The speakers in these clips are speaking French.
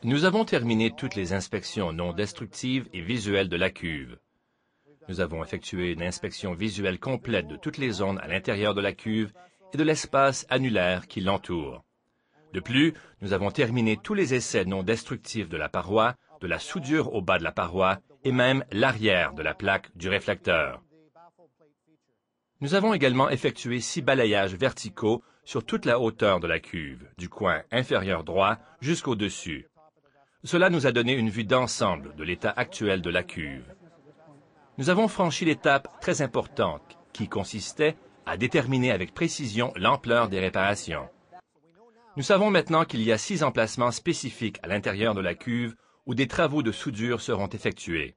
Nous avons terminé toutes les inspections non destructives et visuelles de la cuve. Nous avons effectué une inspection visuelle complète de toutes les zones à l'intérieur de la cuve et de l'espace annulaire qui l'entoure. De plus, nous avons terminé tous les essais non destructifs de la paroi, de la soudure au bas de la paroi et même l'arrière de la plaque du réflecteur. Nous avons également effectué 6 balayages verticaux sur toute la hauteur de la cuve, du coin inférieur droit jusqu'au-dessus. Cela nous a donné une vue d'ensemble de l'état actuel de la cuve. Nous avons franchi l'étape très importante qui consistait à déterminer avec précision l'ampleur des réparations. Nous savons maintenant qu'il y a 6 emplacements spécifiques à l'intérieur de la cuve où des travaux de soudure seront effectués.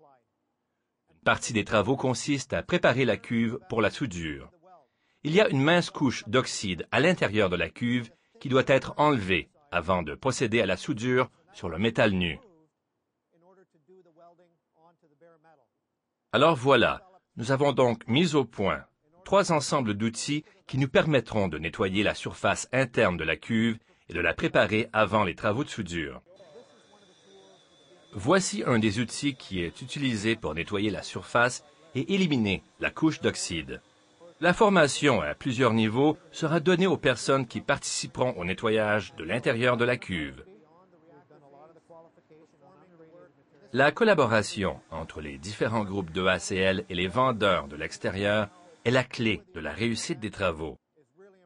Une partie des travaux consiste à préparer la cuve pour la soudure. Il y a une mince couche d'oxyde à l'intérieur de la cuve qui doit être enlevée avant de procéder à la soudure sur le métal nu. Alors voilà, nous avons donc mis au point 3 ensembles d'outils qui nous permettront de nettoyer la surface interne de la cuve et de la préparer avant les travaux de soudure. Voici un des outils qui est utilisé pour nettoyer la surface et éliminer la couche d'oxyde. La formation à plusieurs niveaux sera donnée aux personnes qui participeront au nettoyage de l'intérieur de la cuve. La collaboration entre les différents groupes d'EACL et les vendeurs de l'extérieur est la clé de la réussite des travaux.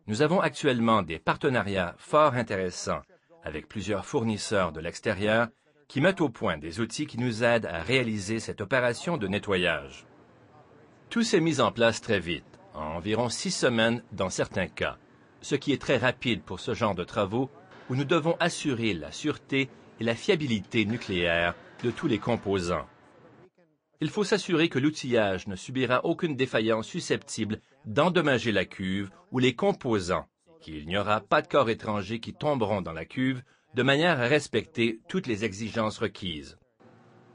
Nous avons actuellement des partenariats fort intéressants avec plusieurs fournisseurs de l'extérieur qui mettent au point des outils qui nous aident à réaliser cette opération de nettoyage. Tout s'est mis en place très vite, en environ 6 semaines dans certains cas, ce qui est très rapide pour ce genre de travaux où nous devons assurer la sûreté et la fiabilité nucléaire de tous les composants. Il faut s'assurer que l'outillage ne subira aucune défaillance susceptible d'endommager la cuve ou les composants, qu'il n'y aura pas de corps étrangers qui tomberont dans la cuve de manière à respecter toutes les exigences requises.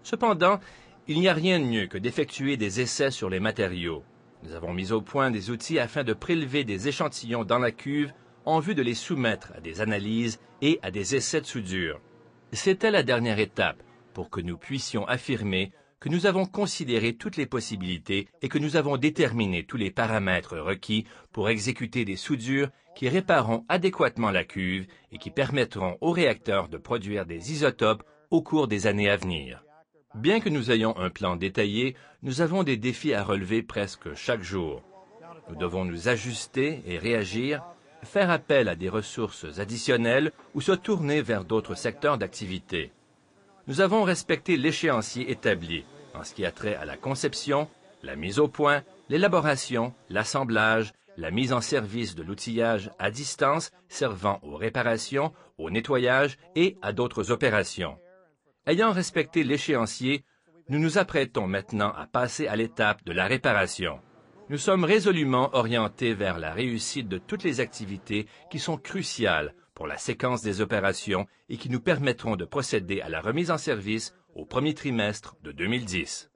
Cependant, il n'y a rien de mieux que d'effectuer des essais sur les matériaux. Nous avons mis au point des outils afin de prélever des échantillons dans la cuve en vue de les soumettre à des analyses et à des essais de soudure. C'était la dernière étape pour que nous puissions affirmer que nous avons considéré toutes les possibilités et que nous avons déterminé tous les paramètres requis pour exécuter des soudures qui répareront adéquatement la cuve et qui permettront au réacteur de produire des isotopes au cours des années à venir. Bien que nous ayons un plan détaillé, nous avons des défis à relever presque chaque jour. Nous devons nous ajuster et réagir, faire appel à des ressources additionnelles ou se tourner vers d'autres secteurs d'activité. Nous avons respecté l'échéancier établi en ce qui a trait à la conception, la mise au point, l'élaboration, l'assemblage, la mise en service de l'outillage à distance servant aux réparations, au nettoyage et à d'autres opérations. Ayant respecté l'échéancier, nous nous apprêtons maintenant à passer à l'étape de la réparation. Nous sommes résolument orientés vers la réussite de toutes les activités qui sont cruciales pour la séquence des opérations et qui nous permettront de procéder à la remise en service au premier trimestre de 2010.